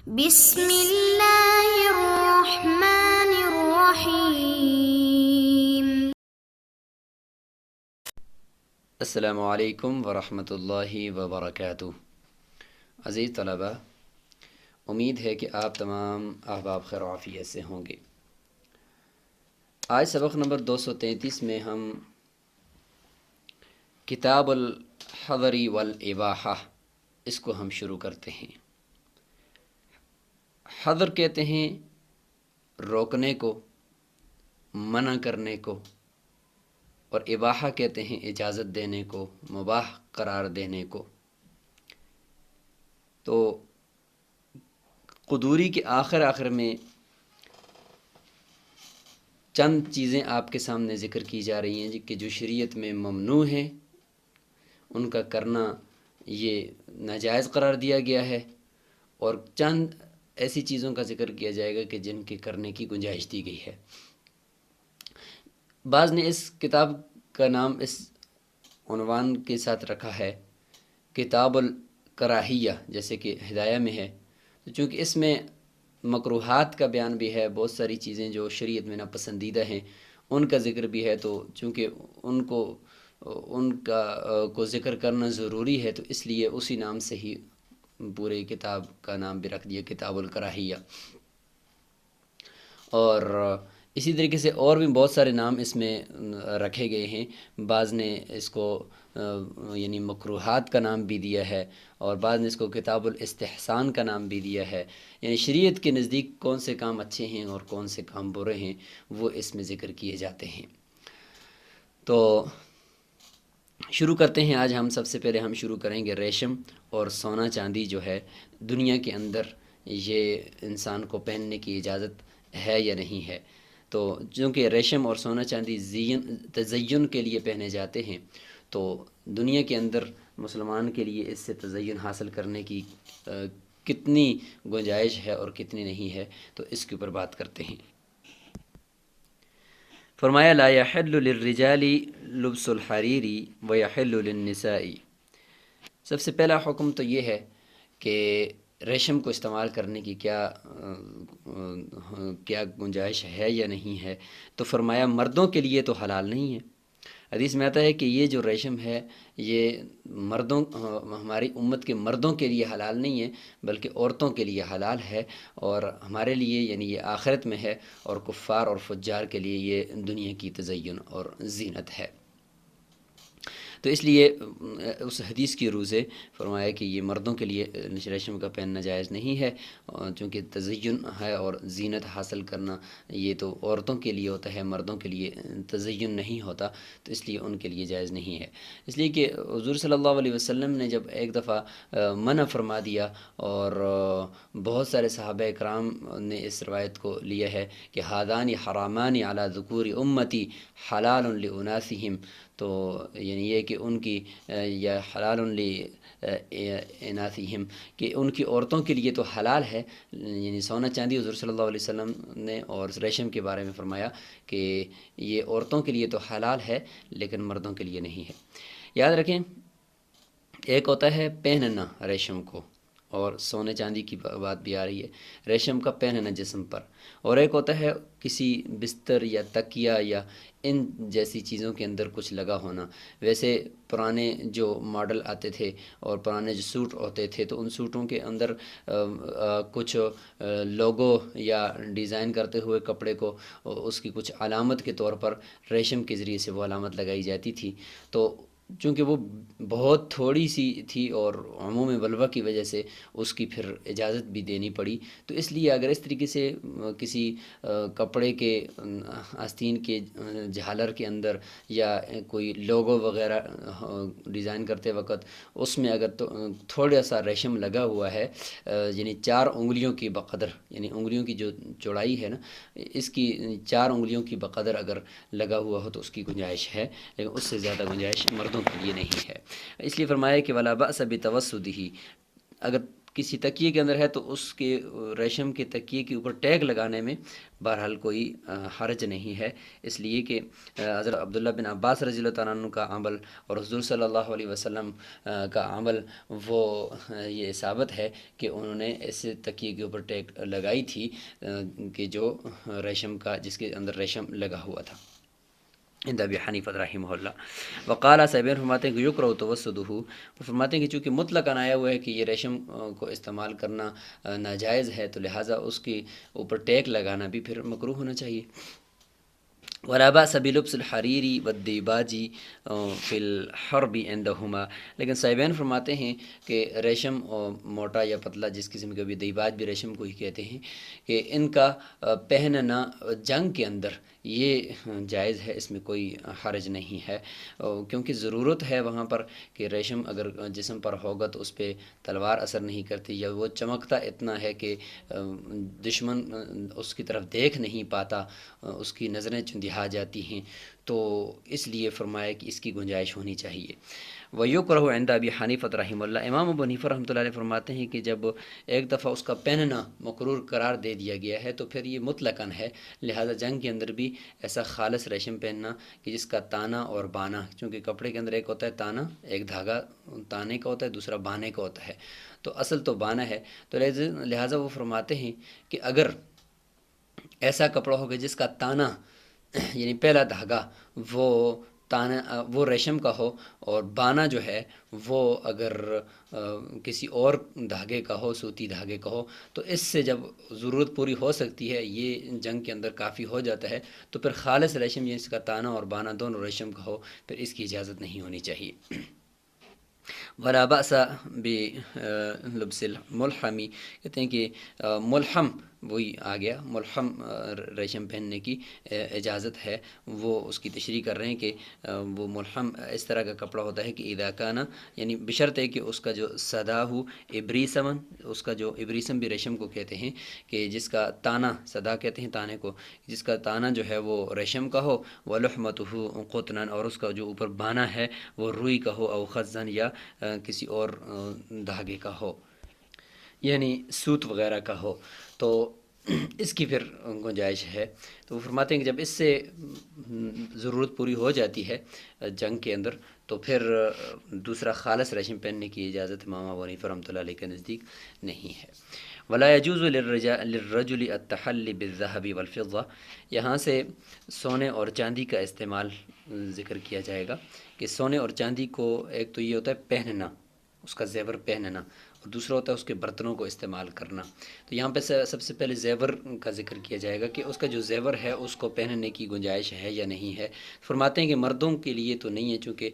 بسم اللہ الرحمن الرحیم۔ السلام علیکم ورحمۃ اللہ وبرکاتہ۔ عزیز طلبہ، امید ہے کہ آپ تمام احباب خیر و عافیت سے ہوں گے۔ آج سبق نمبر 233 میں ہم کتاب الحظر والاباحہ اس کو ہم شروع کرتے ہیں۔ حظر کہتے ہیں روکنے کو، منع کرنے کو، اور اباحہ کہتے ہیں اجازت دینے کو، مباح قرار دینے کو۔ تو قدوری کے آخر میں چند چیزیں آپ کے سامنے ذکر کی جا رہی ہیں کہ جو شریعت میں ممنوع ہیں، ان کا کرنا یہ ناجائز قرار دیا گیا ہے، اور چند ایسی چیزوں کا ذکر کیا جائے گا کہ جن کے کرنے کی گنجائش دی گئی ہے۔ بعض نے اس کتاب کا نام اس عنوان کے ساتھ رکھا ہے کتاب الکراہیہ، جیسے کہ ہدایہ میں ہے، تو چونکہ اس میں مکروہات کا بیان بھی ہے، بہت ساری چیزیں جو شریعت میں ناپسندیدہ ہیں ان کا ذکر بھی ہے، تو چونکہ ان کو ذکر کرنا ضروری ہے، تو اس لیے اسی نام سے ہی پورے کتاب کا نام بھی رکھ دیا کتاب الکراہیہ۔ اور اسی طریقے سے اور بھی بہت سارے نام اس میں رکھے گئے ہیں۔ بعض نے اس کو یعنی مکروہات کا نام بھی دیا ہے، اور بعض نے اس کو کتاب الاستحسان کا نام بھی دیا ہے، یعنی شریعت کے نزدیک کون سے کام اچھے ہیں اور کون سے کام برے ہیں وہ اس میں ذکر کیے جاتے ہیں۔ تو شروع کرتے ہیں۔ آج ہم سب سے پہلے شروع کریں گے ریشم اور سونا چاندی جو ہے دنیا کے اندر یہ انسان کو پہننے کی اجازت ہے یا نہیں ہے۔ تو چونکہ ریشم اور سونا چاندی تزین کے لیے پہنے جاتے ہیں، تو دنیا کے اندر مسلمان کے لیے اس سے تزین حاصل کرنے کی کتنی گنجائش ہے اور کتنی نہیں ہے، تو اس کے اوپر بات کرتے ہیں۔ فرمایا لا یحل للرجال لبس الحریر ویحل للنساء۔ سب سے پہلا حکم تو یہ ہے کہ ریشم کو استعمال کرنے کی کیا گنجائش ہے یا نہیں ہے، تو فرمایا مردوں کے لیے تو حلال نہیں ہے۔ حدیث میں آتا ہے کہ یہ جو ریشم ہے یہ ہماری امت کے مردوں کے لیے حلال نہیں ہے، بلکہ عورتوں کے لیے حلال ہے، اور ہمارے لیے یعنی یہ آخرت میں ہے، اور کفار اور فجار کے لیے یہ دنیا کی تزین اور زینت ہے۔ تو اس لیے اس حدیث کی روح سے فرمایا کہ یہ مردوں کے لیے ریشم کا پہننا جائز نہیں ہے، چونکہ تزین ہے اور زینت حاصل کرنا یہ تو عورتوں کے لیے ہوتا ہے، مردوں کے لیے تزین نہیں ہوتا، تو اس لیے ان کے لیے جائز نہیں ہے۔ اس لیے کہ حضور صلی اللہ علیہ وسلم نے جب ایک دفعہ منع فرما دیا، اور بہت سارے صحابہ کرام نے اس روایت کو لیا ہے کہ ہادان حرامان علی ذکور امتی حلال لاناثہم، تو یعنی یہ کہ ان کی یا حلال لاناثہم کہ ان کی عورتوں کے لیے تو حلال ہے، یعنی سونا چاندی حضور صلی اللہ علیہ وسلم نے اور ریشم کے بارے میں فرمایا کہ یہ عورتوں کے لیے تو حلال ہے لیکن مردوں کے لیے نہیں ہے۔ یاد رکھیں، ایک ہوتا ہے پہننا ریشم کو، اور سونے چاندی کی بات بھی آ رہی ہے، ریشم کا پہننا جسم پر، اور ایک ہوتا ہے کسی بستر یا تکیہ یا ان جیسی چیزوں کے اندر کچھ لگا ہونا۔ ویسے پرانے جو ماڈل آتے تھے اور پرانے جو سوٹ ہوتے تھے، تو ان سوٹوں کے اندر کچھ لوگو یا ڈیزائن کرتے ہوئے کپڑے کو اس کی کچھ علامت کے طور پر ریشم کے ذریعے سے وہ علامت لگائی جاتی تھی، تو چونکہ وہ بہت تھوڑی سی تھی اور عموم بلوہ کی وجہ سے اس کی پھر اجازت بھی دینی پڑی، تو اس لیے اگر اس طریقے سے کسی کپڑے کے آستین کے جھالر کے اندر یا کوئی لوگو وغیرہ ڈیزائن کرتے وقت اس میں اگر تھوڑا سا ریشم لگا ہوا ہے، یعنی 4 انگلیوں کی بقدر، یعنی انگلیوں کی جو چوڑائی ہے نا، اس کی 4 انگلیوں کی بقدر اگر لگا ہوا ہو تو اس کی گنجائش ہے، لیکن اس سے زیادہ گنجائش مردوں کے لیے نہیں ہے۔ اس لیے فرمایا کہ ولا باس بتوسدہ، اگر کسی تکیے کے اندر ہے تو اس کے ریشم کے تکیے کے اوپر ٹیگ لگانے میں بہرحال کوئی حرج نہیں ہے، اس لیے کہ حضرت عبداللہ بن عباس رضی اللہ تعالیٰ عنہ کا عمل اور حضور صلی اللہ علیہ وسلم کا عمل وہ یہ ثابت ہے کہ انہوں نے ایسے تکیے کے اوپر ٹیگ لگائی تھی کہ جو ریشم کا، جس کے اندر ریشم لگا ہوا تھا۔ عند ابی حنیفہ رحمہ اللہ وقال سیبین فرماتے ہیں کہ یکرہ توسدہ، وہ فرماتے ہیں کہ چونکہ مطلقاً آیا ہوا ہے کہ یہ ریشم کو استعمال کرنا ناجائز ہے، تو لہٰذا اس کے اوپر ٹیگ لگانا بھی پھر مکروہ ہونا چاہیے۔ ولا بأس بلبس الحریری والدیباجی فی الحرب عندہما، لیکن صاحبین فرماتے ہیں کہ ریشم موٹا یا پتلا، جس قسم کا بھی دیباج بھی ریشم کو ہی کہتے ہیں، کہ ان کا پہننا جنگ کے اندر یہ جائز ہے، اس میں کوئی حرج نہیں ہے، کیونکہ ضرورت ہے وہاں پر کہ ریشم اگر جسم پر ہوگا تو اس پہ تلوار اثر نہیں کرتی، یا وہ چمکتا اتنا ہے کہ دشمن اس کی طرف دیکھ نہیں پاتا، اس کی نظریں چندھا جاتی ہیں، تو اس لیے فرمایا کہ اس کی گنجائش ہونی چاہیے۔ وَيُكْرَهُ عِنْدَ ابی حنیفہ رحمہ اللہ، امام ابو حنیفہ رحمۃ اللہ علیہ فرماتے ہیں کہ جب ایک دفعہ اس کا پہننا مقرور قرار دے دیا گیا ہے تو پھر یہ مطلقاً ہے، لہذا جنگ کے اندر بھی ایسا خالص ریشم پہننا کہ جس کا تانا اور بانا، چونکہ کپڑے کے اندر ایک ہوتا ہے تانا، ایک دھاگا تانے کا ہوتا ہے، دوسرا بانے کا ہوتا ہے، تو اصل تو بانا ہے، تو لہذا وہ فرماتے ہیں کہ اگر ایسا کپڑا ہوگا جس کا تانا یعنی پہلا دھاگا وہ ریشم کا ہو، اور بانا جو ہے وہ اگر کسی اور دھاگے کا ہو، سوتی دھاگے کا ہو، تو اس سے جب ضرورت پوری ہو سکتی ہے، یہ جنگ کے اندر کافی ہو جاتا ہے، تو پھر خالص ریشم جس کا تانا اور بانا دونوں ریشم کا ہو، پھر اس کی اجازت نہیں ہونی چاہیے۔ ولا بأس بلبس الملحم، کہتے ہیں کہ ملحم وہی آ گیا، ملحم ریشم پہننے کی اجازت ہے، وہ اس کی تشریح کر رہے ہیں کہ وہ ملحم اس طرح کا کپڑا ہوتا ہے کہ اذا کان، یعنی بشرط ہے کہ اس کا جو صداہ ابریسمن، اس کا جو ابریسم بھی ریشم کو کہتے ہیں، کہ جس کا تانا، صدا کہتے ہیں تانے کو، جس کا تانا جو ہے وہ ریشم کا ہو، ولحمتہ قطنا، اور اس کا جو اوپر بانا ہے وہ روئی کا ہو، او خزن، یا کسی اور دھاگے کا ہو، یعنی سوت وغیرہ کا ہو، تو اس کی پھر گنجائش ہے۔ تو وہ فرماتے ہیں کہ جب اس سے ضرورت پوری ہو جاتی ہے جنگ کے اندر، تو پھر دوسرا خالص ریشم پہننے کی اجازت امام ابو حنیفہ رحمۃ اللہ علیہ کے نزدیک نہیں ہے۔ ولا يجوز للرجل التحلی بالذهب والفضة، یہاں سے سونے اور چاندی کا استعمال ذکر کیا جائے گا، کہ سونے اور چاندی کو ایک تو یہ ہوتا ہے پہننا، اس کا زیور پہننا، اور دوسرا ہوتا ہے اس کے برتنوں کو استعمال کرنا۔ تو یہاں پہ سب سے پہلے زیور کا ذکر کیا جائے گا کہ اس کا جو زیور ہے اس کو پہننے کی گنجائش ہے یا نہیں ہے۔ فرماتے ہیں کہ مردوں کے لیے تو نہیں ہے، چونکہ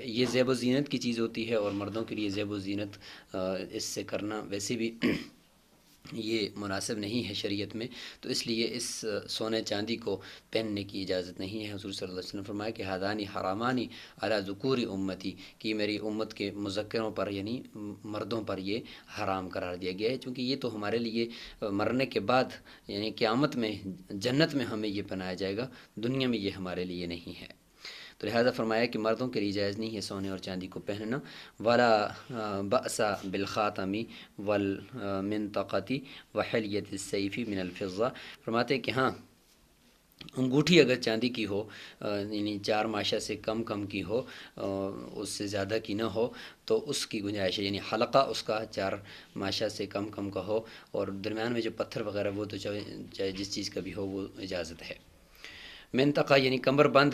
یہ زیب و زینت کی چیز ہوتی ہے، اور مردوں کے لیے زیب و زینت اس سے کرنا ویسے بھی یہ مناسب نہیں ہے شریعت میں، تو اس لیے اس سونے چاندی کو پہننے کی اجازت نہیں ہے۔ حضور صلی اللہ علیہ وسلم نے فرمایا کہ ہادانی حرامانی علی ذکور امتی، کہ میری امت کے مذکروں پر یعنی مردوں پر یہ حرام قرار دیا گیا ہے، چونکہ یہ تو ہمارے لیے مرنے کے بعد یعنی قیامت میں جنت میں ہمیں یہ پہنایا جائے گا، دنیا میں یہ ہمارے لیے نہیں ہے۔ تو لہٰذا فرمایا کہ مردوں کے لیے جائز نہیں ہے سونے اور چاندی کو پہننا۔ ولا بأس بالخاتم والمنطقۃ وحلیۃ السیف من الفضة، فرماتے کہ ہاں انگوٹھی اگر چاندی کی ہو، یعنی 4 ماشا سے کم کی ہو، اس سے زیادہ کی نہ ہو، تو اس کی گنجائش ہے، یعنی حلقہ اس کا 4 ماشا سے کم کا ہو، اور درمیان میں جو پتھر وغیرہ وہ تو چاہے جس چیز کا بھی ہو وہ اجازت ہے۔ منطقہ یعنی کمر بند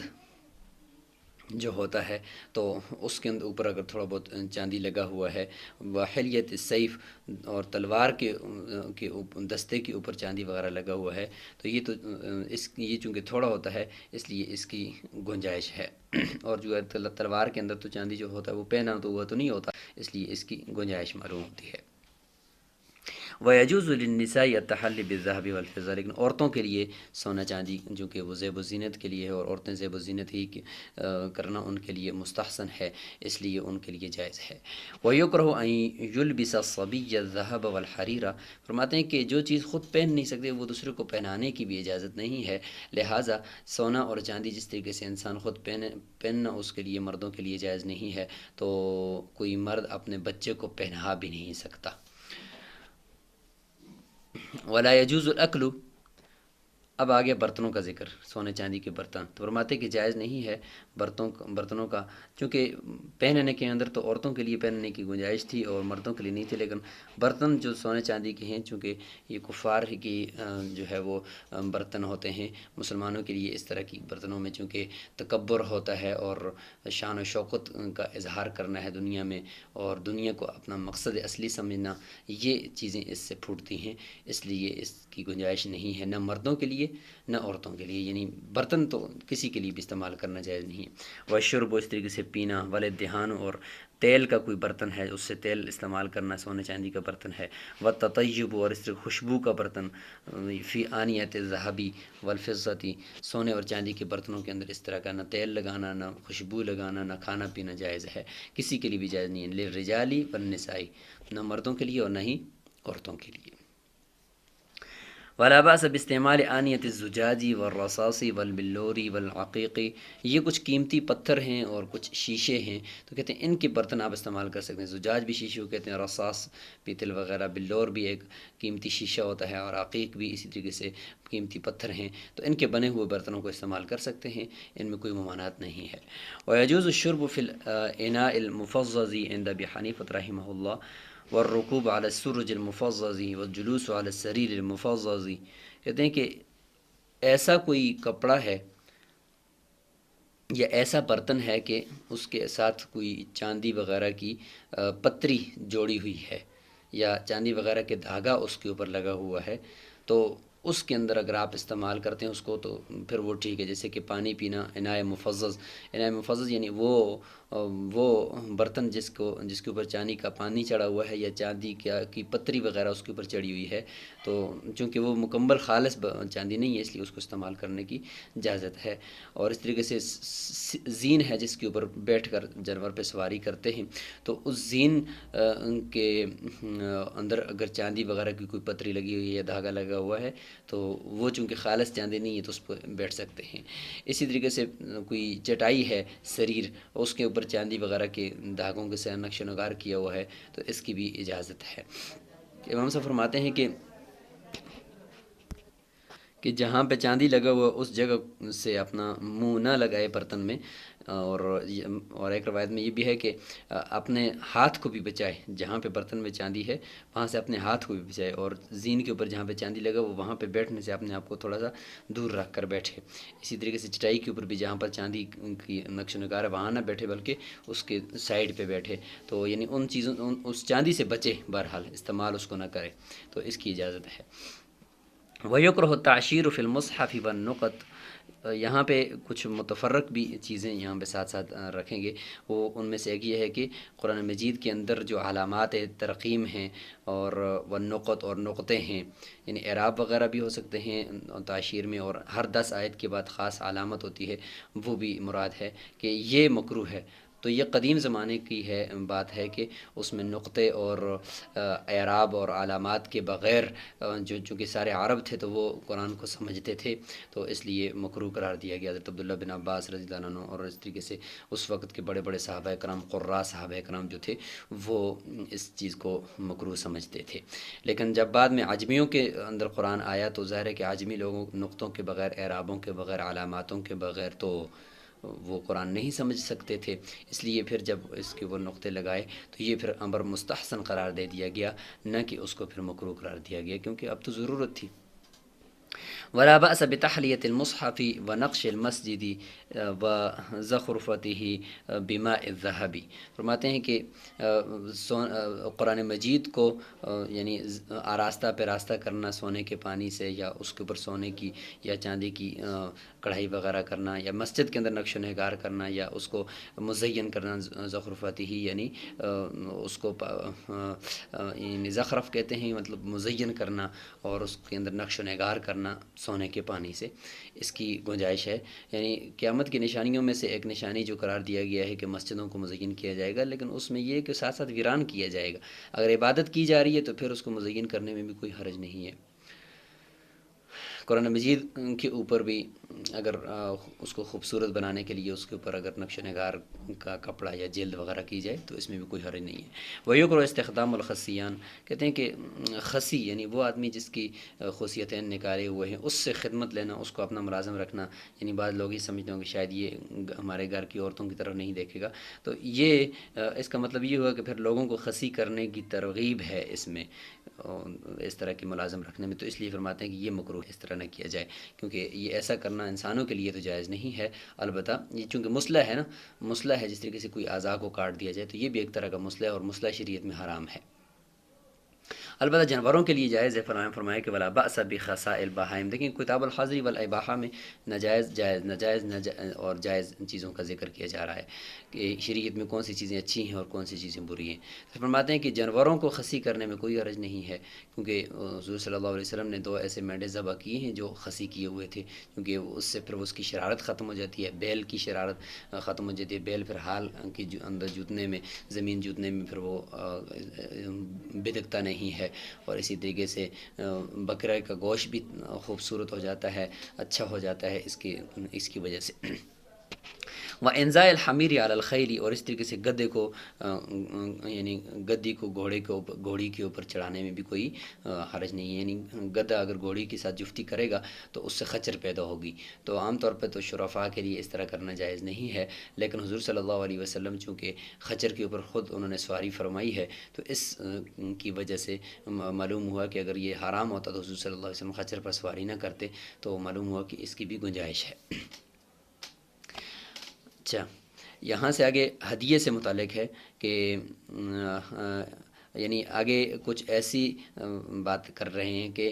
جو ہوتا ہے، تو اس کے اوپر اگر تھوڑا بہت چاندی لگا ہوا ہے، وحلیۃ السیف، اور تلوار کے دستے کے اوپر چاندی وغیرہ لگا ہوا ہے، تو یہ چونکہ تھوڑا ہوتا ہے اس لیے اس کی گنجائش ہے، اور جو ہے تلوار کے اندر تو چاندی جو ہوتا ہے وہ پہنا تو ہوا تو نہیں ہوتا، اس لیے اس کی گنجائش معلوم ہوتی ہے۔ وَيَجُوزُ لِلنِّسَاءِ التَّحَلِّ بِالذَّهَبِ وَالْفِضَّةِ، لیکن عورتوں کے لیے سونا چاندی جو کہ وہ زیب و زینت کے لیے ہے، اور عورتیں زیب و زینت ہی کرنا ان کے لیے مستحسن ہے، اس لیے ان کے لیے جائز ہے۔ وَيُكْرَهُ أَن يُلْبِسَ الصَّبِيَّ الذَّهَبَ وَالْحَرِيرَ، فرماتے ہیں کہ جو چیز خود پہن نہیں سکتے وہ دوسرے کو پہنانے کی بھی اجازت نہیں ہے، لہٰذا سونا اور چاندی جس طریقے سے انسان خود پہننا اس کے لیے مردوں کے لیے جائز نہیں ہے، تو کوئی مرد اپنے بچے کو پہنا بھی نہیں سکتا۔ ولا یجوز الاکل، اب آگے برتنوں کا ذکر، سونے چاندی کے برتن، تو فرماتے کہ جائز نہیں ہے برتنوں کا، چونکہ پہننے کے اندر تو عورتوں کے لیے پہننے کی گنجائش تھی اور مردوں کے لیے نہیں تھی، لیکن برتن جو سونے چاندی کے ہیں، چونکہ یہ کفار کی جو ہے وہ برتن ہوتے ہیں، مسلمانوں کے لیے اس طرح کی برتنوں میں چونکہ تکبر ہوتا ہے اور شان و شوکت کا اظہار کرنا ہے دنیا میں، اور دنیا کو اپنا مقصد اصلی سمجھنا، یہ چیزیں اس سے پھوٹتی ہیں، اس لیے اس کی گنجائش نہیں ہے، نہ مردوں کے لیے نہ عورتوں کے لیے، یعنی برتن تو کسی کے لیے بھی استعمال کرنا جائز نہیں ہے۔ وشرب، اس طریقے سے پینا، والدہان، اور تیل کا کوئی برتن ہے اس سے تیل استعمال کرنا سونے چاندی کا برتن ہے، والتطیب، اور اس طرح خوشبو کا برتن، فی آنیت الذہبی والفضتی، سونے اور چاندی کے برتنوں کے اندر اس طرح کا نہ تیل لگانا، نہ خوشبو لگانا، نہ کھانا پینا جائز ہے، کسی کے لیے بھی جائز نہیں ہے، للرجالی والنسائی، نہ مردوں کے لیے اور نہ ہی عورتوں کے لیے۔ ولا باس باستعمال آنیت الزجاجی والرصاص والبلوری والعقیقی، یہ کچھ قیمتی پتھر ہیں اور کچھ شیشے ہیں، تو کہتے ہیں ان کے برتن آپ استعمال کر سکتے ہیں، زجاج بھی شیشے کو کہتے ہیں، رصاص پیتل وغیرہ، بلور بھی ایک قیمتی شیشہ ہوتا ہے، اور عقیق بھی اسی طریقے سے قیمتی پتھر ہیں، تو ان کے بنے ہوئے برتنوں کو استعمال کر سکتے ہیں، ان میں کوئی ممانعت نہیں ہے۔ ويجوز الشرب في الإناء المفضض عند أبي حنيفة رحمه الله، والركوب على السرج المفضض والجلوس على السرير المفضض، کہتے ہیں کہ ایسا کوئی کپڑا ہے یا ایسا برتن ہے کہ اس کے ساتھ کوئی چاندی وغیرہ کی پتری جوڑی ہوئی ہے یا چاندی وغیرہ کے دھاگا اس کے اوپر لگا ہوا ہے، تو اس کے اندر اگر آپ استعمال کرتے ہیں اس کو تو پھر وہ ٹھیک ہے، جیسے کہ پانی پینا، انائے مفضض یعنی وہ برتن جس کے اوپر چاندی کا پانی چڑھا ہوا ہے یا چاندی کی پتری وغیرہ اس کے اوپر چڑھی ہوئی ہے، تو چونکہ وہ مکمل خالص چاندی نہیں ہے اس لیے اس کو استعمال کرنے کی اجازت ہے۔ اور اس طریقے سے زین ہے جس کے اوپر بیٹھ کر جانور پہ سواری کرتے ہیں، تو اس زین کے اندر اگر چاندی وغیرہ کی کوئی پتری لگی ہوئی ہے یا دھاگا لگا ہوا ہے تو وہ چونکہ خالص چاندی نہیں ہے تو اس پہ بیٹھ سکتے ہیں۔ اسی طریقے سے کوئی چٹائی ہے سریر، اس کے اوپر چاندی وغیرہ کے دھاگوں کے سے نقش و نگار کیا ہوا ہے تو اس کی بھی اجازت ہے۔ امام صاحب فرماتے ہیں کہ جہاں پہ چاندی لگا ہوا اس جگہ سے اپنا منہ نہ لگائے برتن میں، اور ایک روایت میں یہ بھی ہے کہ اپنے ہاتھ کو بھی بچائے، جہاں پہ برتن میں چاندی ہے وہاں سے اپنے ہاتھ کو بھی بچائے، اور زین کے اوپر جہاں پہ چاندی لگا وہاں پہ بیٹھنے سے اپنے آپ کو تھوڑا سا دور رکھ کر بیٹھے۔ اسی طریقے سے چٹائی کے اوپر بھی جہاں پر چاندی کی نقش و نگار ہے وہاں نہ بیٹھے بلکہ اس کے سائڈ پہ بیٹھے، تو یعنی ان چیزوں اس چاندی سے بچے، بہرحال استعمال اس کو نہ کرے، تو اس کی اجازت ہے۔ وَيُكْرَهُ التَّعْشِيرُ فِي الْمُصْحَفِ وَالنُّقَطِ، یہاں پہ کچھ متفرق بھی چیزیں یہاں پہ ساتھ ساتھ رکھیں گے، وہ ان میں سے ایک یہ ہے کہ قرآن مجید کے اندر جو علامات ترقیم ہیں اور والنقط اور نقطے ہیں، یعنی اعراب وغیرہ بھی ہو سکتے ہیں تعشیر میں، اور ہر 10 آیت کے بعد خاص علامت ہوتی ہے، وہ بھی مراد ہے کہ یہ مکروہ ہے، تو یہ قدیم زمانے کی بات ہے کہ اس میں نقطے اور اعراب اور علامات کے بغیر چونکہ سارے عرب تھے تو وہ قرآن کو سمجھتے تھے، تو اس لیے مکروہ قرار دیا گیا۔ حضرت عبداللہ بن عباس رضی اللہ عنہ اور اس طریقے سے اس وقت کے بڑے بڑے صحابہ کرام، قراء صحابہ کرام جو تھے وہ اس چیز کو مکروہ سمجھتے تھے، لیکن جب بعد میں عجمیوں کے اندر قرآن آیا تو ظاہر ہے کہ عجمی لوگوں نقطوں کے بغیر، اعرابوں کے بغیر، علاماتوں کے بغیر تو وہ قرآن نہیں سمجھ سکتے تھے، اس لیے پھر جب اس کے وہ نقطے لگائے تو یہ پھر امر مستحسن قرار دے دیا گیا، نہ کہ اس کو پھر مکروہ قرار دیا گیا، کیونکہ اب تو ضرورت تھی۔ ولا بأس بتحلیۃ المصحف ونقش المسجد وزخرفته بماء الذهب، فرماتے ہیں کہ قرآن مجید کو یعنی آراستہ پیراستہ کرنا سونے کے پانی سے، یا اس کے اوپر سونے کی یا چاندی کی کڑھائی وغیرہ کرنا، یا مسجد کے اندر نقش و نگار کرنا، یا اس کو مزین کرنا، زخرفته یعنی اس کو یعنی زخرف کہتے ہیں، مطلب مزین کرنا اور اس کے اندر نقش و نگار کرنا سونے کے پانی سے، اس کی گنجائش ہے۔ یعنی قیامت کی نشانیوں میں سے ایک نشانی جو قرار دیا گیا ہے کہ مسجدوں کو مزین کیا جائے گا، لیکن اس میں یہ کہ ساتھ ساتھ ویران کیا جائے گا، اگر عبادت کی جا رہی ہے تو پھر اس کو مزین کرنے میں بھی کوئی حرج نہیں ہے۔ قرآن مجید کے اوپر بھی اگر اس کو خوبصورت بنانے کے لیے اس کے اوپر اگر نقش و نگار کا کپڑا یا جلد وغیرہ کی جائے تو اس میں بھی کوئی حرج نہیں ہے۔ وَيُكْرَهُ استخدام الخصیان، کہتے ہیں کہ خصی یعنی وہ آدمی جس کی خصیتین نکالے ہوئے ہیں، اس سے خدمت لینا، اس کو اپنا ملازم رکھنا، یعنی بعض لوگ یہ سمجھتے ہوں کہ شاید یہ ہمارے گھر کی عورتوں کی طرف نہیں دیکھے گا، تو یہ اس کا مطلب یہ ہوا کہ پھر لوگوں کو خصی کرنے کی ترغیب ہے اس میں، اس طرح کی ملازم رکھنے میں، تو اس لیے فرماتے ہیں کہ یہ مکروہ اس طرح نہ کیا جائے، کیونکہ یہ ایسا کرنا انسانوں کے لیے تو جائز نہیں ہے۔ البتہ یہ چونکہ مسلح ہے نا، مسلح ہے، جس طریقے سے کوئی اعضاء کو کاٹ دیا جائے تو یہ بھی ایک طرح کا مسلح ہے، اور مسلح شریعت میں حرام ہے۔ البتہ جانوروں کے لیے جائز ہے، فرمایا کہ ولا بأس بخصاء البہائم، دیکھیں کتاب الحظری والاباحہ میں ناجائز اور جائز چیزوں کا ذکر کیا جا رہا ہے کہ شریعت میں کون سی چیزیں اچھی ہیں اور کون سی چیزیں بری ہیں۔ تو فرماتے ہیں کہ جانوروں کو خصی کرنے میں کوئی حرج نہیں ہے، کیونکہ حضور صلی اللہ علیہ وسلم نے 2 ایسے مینڈے ذبح کیے ہیں جو خصی کیے ہوئے تھے، کیونکہ اس سے پھر اس کی شرارت ختم ہو جاتی ہے، بیل کی شرارت ختم ہو جاتی ہے، بیل پھر حال کے اندر جوتنے میں، زمین جوتنے میں پھر وہ بدکتا نہیں ہے، اور اسی طریقے سے بکرے کا گوشت بھی خوبصورت ہو جاتا ہے، اچھا ہو جاتا ہے اس کی وجہ سے۔ وَإِنزَاءِ الْحَمِيرِ عَلَى الْخَيْلِ، اور اس طریقے سے گدے کو یعنی گدی کو گھوڑی کے اوپر چڑھانے میں بھی کوئی حرج نہیں ہے، یعنی گدھا اگر گھوڑی کے ساتھ جفتی کرے گا تو اس سے خچر پیدا ہوگی، تو عام طور پہ تو شرفاء کے لیے اس طرح کرنا جائز نہیں ہے، لیکن حضور صلی اللہ علیہ وسلم چونکہ خچر کے اوپر خود انہوں نے سواری فرمائی ہے، تو اس کی وجہ سے معلوم ہوا کہ اگر یہ حرام ہوتا تو حضور صلی اللہ علیہ وسلم خچر پر سواری نہ کرتے، تو معلوم ہوا کہ اس کی بھی گنجائش ہے۔ اچھا، یہاں سے آگے ہدیے سے متعلق ہے کہ یعنی آگے کچھ ایسی بات کر رہے ہیں کہ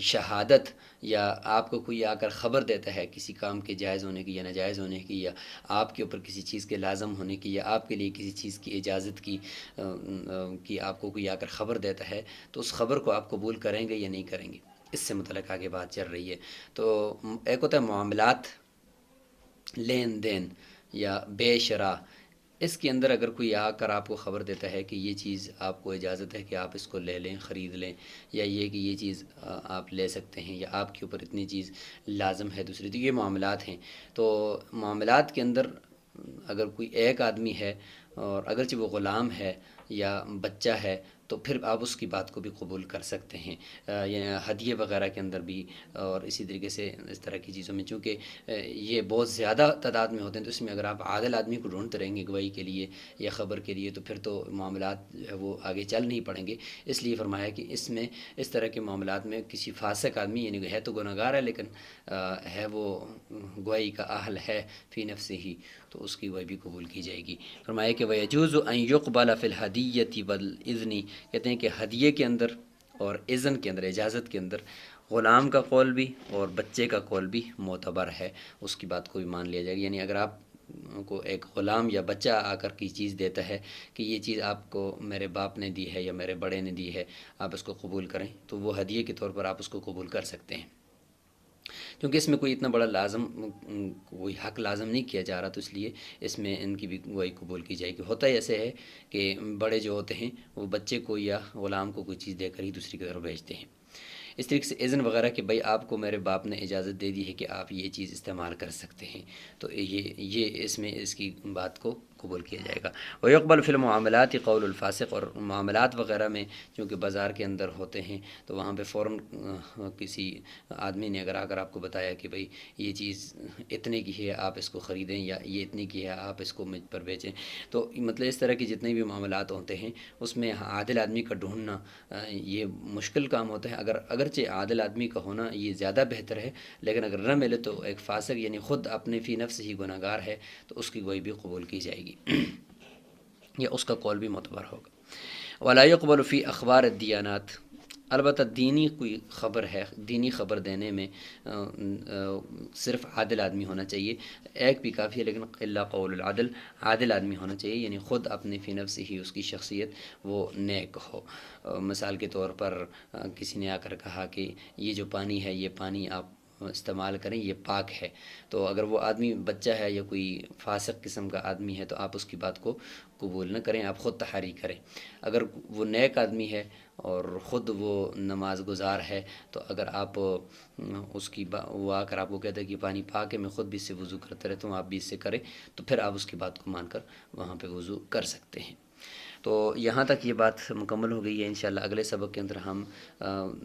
شہادت یا آپ کو کوئی آ کر خبر دیتا ہے کسی کام کے جائز ہونے کی یا ناجائز ہونے کی، یا آپ کے اوپر کسی چیز کے لازم ہونے کی، یا آپ کے لیے کسی چیز کی اجازت کی آپ کو کوئی آ کر خبر دیتا ہے، تو اس خبر کو آپ قبول کریں گے یا نہیں کریں گے، اس سے متعلق آگے بات چل رہی ہے۔ تو ایک ہوتا ہے معاملات، لین دین یا بے شرح، اس کے اندر اگر کوئی آ کر آپ کو خبر دیتا ہے کہ یہ چیز آپ کو اجازت ہے کہ آپ اس کو لے لیں، خرید لیں، یا یہ کہ یہ چیز آپ لے سکتے ہیں، یا آپ کے اوپر اتنی چیز لازم ہے دوسری، تو یہ معاملات ہیں۔ تو معاملات کے اندر اگر کوئی ایک آدمی ہے اور اگرچہ وہ غلام ہے یا بچہ ہے تو پھر آپ اس کی بات کو بھی قبول کر سکتے ہیں، یا ہدیے وغیرہ کے اندر بھی، اور اسی طریقے سے اس طرح کی چیزوں میں، چونکہ یہ بہت زیادہ تعداد میں ہوتے ہیں، تو اس میں اگر آپ عادل آدمی کو ڈھونڈتے رہیں گے گواہی کے لیے یا خبر کے لیے، تو پھر تو معاملات جو ہے وہ آگے چل نہیں پڑیں گے۔ اس لیے فرمایا کہ اس میں اس طرح کے معاملات میں کسی فاسق آدمی، یعنی ہے تو گناہ گار ہے لیکن ہے وہ گواہی کا اہل ہے فی نفسہ ہی، تو اس کی گواہی بھی قبول کی جائے گی۔ فرمایا کہ وَيَجُوزُ أَن يُقْبَلَ فِي الْهَدِيَّةِ وَالْإِذْنِ، کہتے ہیں کہ ہدیے کے اندر اور اذن کے اندر، اجازت کے اندر، غلام کا قول بھی اور بچے کا قول بھی معتبر ہے، اس کی بات کو بھی مان لیا جائے گا۔ یعنی اگر آپ کو ایک غلام یا بچہ آ کر کی چیز دیتا ہے کہ یہ چیز آپ کو میرے باپ نے دی ہے یا میرے بڑے نے دی ہے، آپ اس کو قبول کریں، تو وہ ہدیے کے طور پر آپ اس کو قبول کر سکتے ہیں، کیونکہ اس میں کوئی اتنا بڑا کوئی حق لازم نہیں کیا جا رہا، تو اس لیے اس میں ان کی بھی گواہی قبول کی جائے گی۔ ہوتا ہی ایسے ہے کہ بڑے جو ہوتے ہیں وہ بچے کو یا غلام کو کوئی چیز دے کر ہی دوسری کی طرف بھیجتے ہیں۔ اس طریقے سے اذن وغیرہ کہ بھائی آپ کو میرے باپ نے اجازت دے دی ہے کہ آپ یہ چیز استعمال کر سکتے ہیں، تو یہ اس میں اس کی بات کو قبول کیا جائے گا۔ وَيُقْبَلُ فِي الْمُعَامَلَاتِ قَوْلُ الْفَاسِقِ، اور معاملات وغیرہ میں چونکہ بازار کے اندر ہوتے ہیں تو وہاں پہ فوراً کسی آدمی نے اگر آ کر آپ کو بتایا کہ بھئی یہ چیز اتنے کی ہے آپ اس کو خریدیں، یا یہ اتنے کی ہے آپ اس کو مجھ پر بیچیں، تو مطلب اس طرح کے جتنے بھی معاملات ہوتے ہیں اس میں عادل آدمی کا ڈھونڈنا یہ مشکل کام ہوتا ہے۔ اگرچہ عادل آدمی کا ہونا یہ زیادہ بہتر ہے، لیکن اگر نہ ملے تو ایک فاسق یعنی خود اپنے فی نفس ہی گناہ گار ہے، تو اس کی گواہی بھی قبول کی جائے گی، یا اس کا قول بھی معتبر ہوگا۔ وَلَا يُقْبَلُ فِي أَخْبَارِ الدِّيَانَاتِ، البتہ دینی کوئی خبر ہے، دینی خبر دینے میں صرف عادل آدمی ہونا چاہیے، ایک بھی کافی ہے لیکن الا قول العدل، عادل آدمی ہونا چاہیے، یعنی خود اپنے فی نفس ہی اس کی شخصیت وہ نیک ہو۔ مثال کے طور پر کسی نے آ کر کہا کہ یہ جو پانی ہے یہ پانی آپ استعمال کریں، یہ پاک ہے، تو اگر وہ آدمی بچہ ہے یا کوئی فاسق قسم کا آدمی ہے تو آپ اس کی بات کو قبول نہ کریں، آپ خود تحاری کریں۔ اگر وہ نیک آدمی ہے اور خود وہ نماز گزار ہے، تو اگر آپ اس کی وہ آ کر آپ کو کہتا ہے کہ پانی پاک ہے، میں خود بھی اس سے وضو کرتا رہتا ہوں، آپ بھی اس سے کریں، تو پھر آپ اس کی بات کو مان کر وہاں پہ وضو کر سکتے ہیں۔ تو یہاں تک یہ بات مکمل ہو گئی ہے۔ انشاءاللہ اگلے سبق کے اندر ہم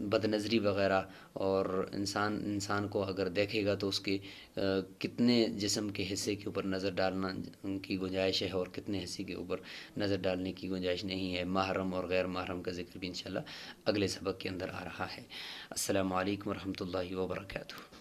بد نظری وغیرہ اور انسان کو اگر دیکھے گا تو اس کے کتنے جسم کے حصے کے اوپر نظر ڈالنا کی گنجائش ہے اور کتنے حصے کے اوپر نظر ڈالنے کی گنجائش نہیں ہے، محرم اور غیر محرم کا ذکر بھی انشاءاللہ اگلے سبق کے اندر آ رہا ہے۔ السلام علیکم ورحمۃ اللہ وبرکاتہ۔